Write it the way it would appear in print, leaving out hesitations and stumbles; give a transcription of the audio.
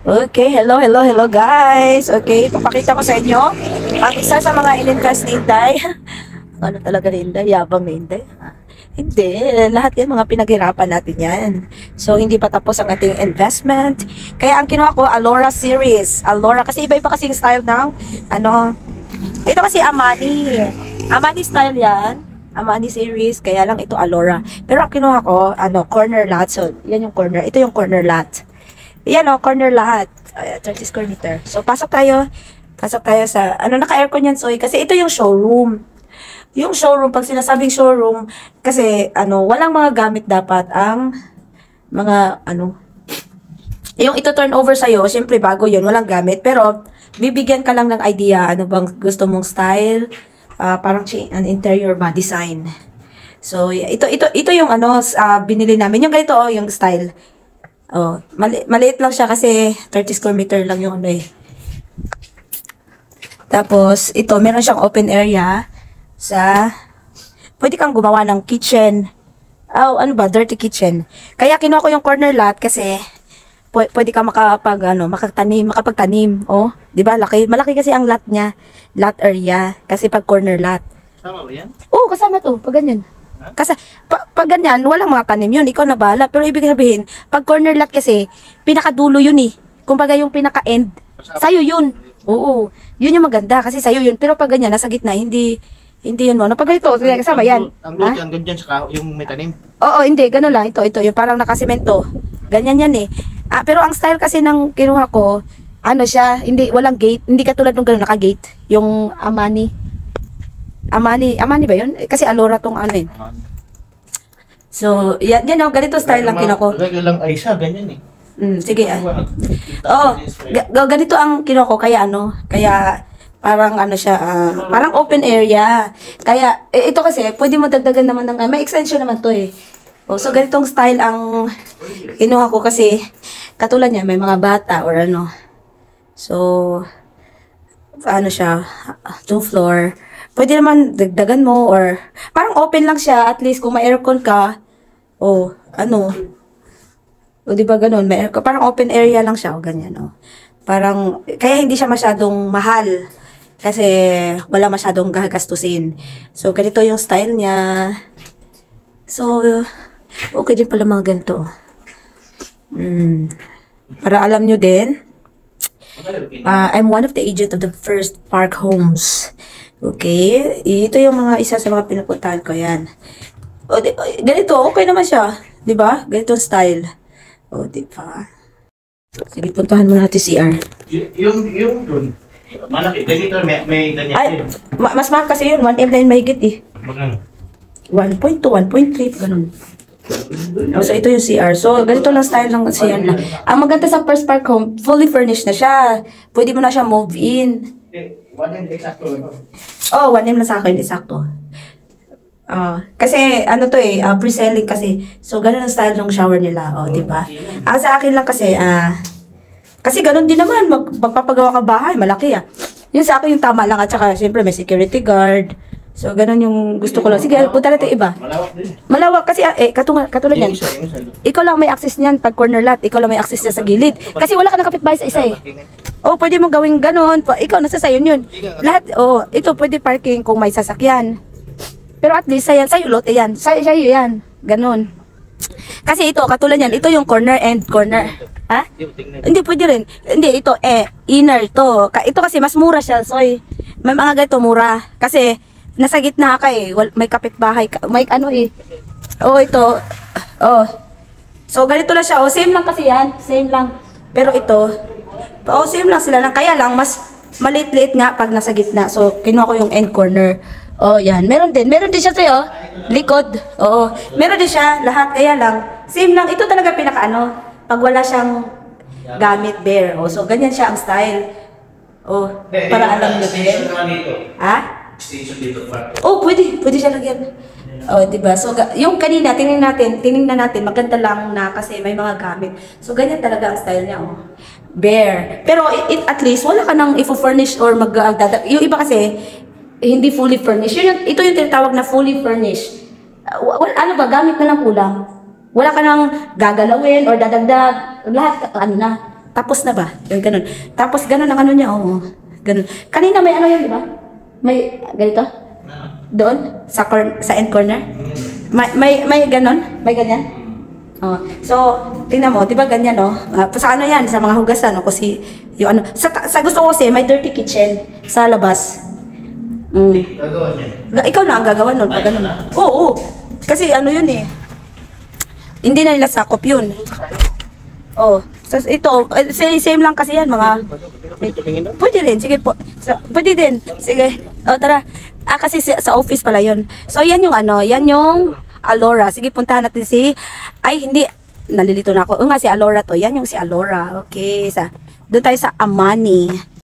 Okay, hello, hello, hello guys. Okay, papakita ko sa inyo ang isa sa mga in-invest ni Inday. Ano talaga ni Inday? Yabang ni Inday. Hindi, lahat yan mga pinaghirapan natin yan. So, hindi pa tapos ang ating investment. Kaya ang kinuha ko, Alora series. Alora, kasi iba-iba kasi yung style ng, ito kasi Amani. Amani style yan. Amani series, kaya lang ito Alora. Pero ang kinuha ko, corner lot. So, yan yung corner. Ito yung corner lot. Yan o, corner lahat. 30 square meter. So, pasok tayo. Pasok tayo sa, naka-aircon yan, Soy. Kasi ito yung showroom. Yung showroom, pag sinasabing showroom, kasi, walang mga gamit dapat ang mga, yung ito turn over sa'yo, syempre bago yun, walang gamit. Pero, bibigyan ka lang ng idea, ano bang gusto mong style, parang an interior ba, design. So, ito yung, binili namin. Yung ganito, yung style. Oh, maliit lang siya kasi 30 square meter lang yung Tapos, ito, meron siyang open area pwede kang gumawa ng kitchen. Dirty kitchen. Kaya kinuha ko yung corner lot kasi pwede ka makapagtanim. Oh, 'di ba? Malaki kasi ang lot niya, lot area kasi pag corner lot. Kasama ba yan? Oo, kasama to, pag ganyan. Kasi, pag ganyan, walang mga tanim yun. Ikaw na bahala. Pero ibig sabihin, pag corner lot kasi, pinakadulo yun eh. Kumbaga yung pinaka-end. Sa'yo yun. Oo. Yun yung maganda kasi sa'yo yun. Pero pag ganyan, nasa gitna, hindi yun mo. Pag ganito, kasama yan. Ang luto, ang ganyan sa yung may tanim. Oo, hindi. Ganun lang. Ito. Yung parang nakasimento. Ganyan yan eh. Pero ang style kasi ng kinuha ko, siya, walang gate. Hindi katulad ng ganun, naka-gate. Yung Amani ba yun? Kasi Alora tong So, yan ganito style lang kinuha ko. Lang ay isa, ganyan eh. Sige. Ganito ang kinuha ko, kaya kaya parang siya, parang open area. Kaya, ito kasi, pwede mo dagdagan naman may extension naman to eh. So, ganitong style ang kinuha ko kasi, katulad niya, may mga bata or So, siya, 2 floor. Pwede naman dagdagan mo or parang open lang siya, at least kung may aircon ka, o di ba ganun, may aircon, parang open area lang siya, o ganyan, Parang, kaya hindi siya masyadong mahal, kasi wala masyadong gagastusin. So, ganito yung style niya. So, okay din pala mga ganito. Para alam nyo din, I'm one of the agent of the First Park Homes. Okay, ito yung isa sa mga pinupuntahan ko, yan. Ganito, okay naman siya, 'di ba? Ganito style. 'Di ba? Sige, puntahan muna natin CR. Yung dun, malaki, ganito, may ganyan. Ay, mas mahal kasi yun, 1M na yun mahigit eh. Magkano? 1.2, 1.3, ganun. So, ito yung CR. So, ganito lang style ng CR na. Ang maganda sa First Park Home, fully furnished na siya. Pwede mo na siya move in. 1M exacto. 1M na sa akin, exacto. Kasi, to eh, pre-selling kasi. So, ganun ang style ng shower nila, di ba? Ang sa akin lang kasi, kasi ganun din naman, magpapagawa ka bahay, malaki Yun sa akin yung tama lang, at saka, syempre, may security guard. So, ganun yung gusto ko lang. Sige, punta natin iba. Malawak din. Malawak kasi, katulad yan. Ikaw lang may access niyan pag corner lot. Ikaw lang may access niya sa gilid. Kasi wala ka ng kapitbahay sa isa eh. Pwede mo gawing ganun. Ikaw, nasa sayo yun. Lahat, ito pwede parking kung may sasakyan. Pero at least, sa'yo lote yan. Sa'yo yan. Ganun. Kasi ito, katulad yan. Ito yung corner and corner. Ha? Hindi, pwede rin. Hindi, ito, inner to. Ito kasi mas mura siya. So, may mga ganito mura. Kasi, nasa gitna ka eh. May kapitbahay ka. May ito. So, ganito lang siya. Same lang kasi yan. Same lang. Pero ito, same lang sila lang. Kaya lang, mas maliit-liit nga pag nasa gitna. So, kinuha ko yung end corner. Yan. Meron din siya sa'yo. Likod. Meron din siya. Lahat. Kaya lang, same lang. Ito talaga pinaka pag wala siyang gamit bare. So, ganyan siya ang style. Para alam nyo din. Ha? Station dito pa. Pwede siya lagyan. Diba? So, yung kanina, tinignan natin, maganda lang na kasi may mga gamit. So, ganyan talaga ang style niya, Bare. Pero, at least, wala ka nang i-furnish or yung iba kasi, hindi fully furnished. Ito yung tinatawag na fully furnished. Gamit na lang kulang. Wala ka nang gagalawin or dadagdag. Lahat, Tapos na ba? Yung ganun. Tapos ganun ang ano niya, oo. Ganun. Kanina may ano yun, di ba? May ganito? Doon? Sa end corner? May ganun? May ganyan? Oh. So, tingnan mo, di ba ganyan, no? Sa ano yan? Sa mga hugasan, no? Kasi, yung ano, sa gusto ko kasi, may dirty kitchen sa labas. Gagawa niya. Ikaw na ang gagawa nun pag ganun. Oo. Kasi ano yun eh. Hindi na nila sakop yun. Oh. So, ito, same lang kasi yan, mga... Pwede rin, sige po. Pwede din, sige. O, tara. Kasi sa office pala yun. So, yan yung ano, yan yung Alora. Sige, puntahan natin si... Ay, hindi. Nalilito na ako. O nga, si Alora to. Yan yung si Alora. Okay. Doon tayo sa Amani.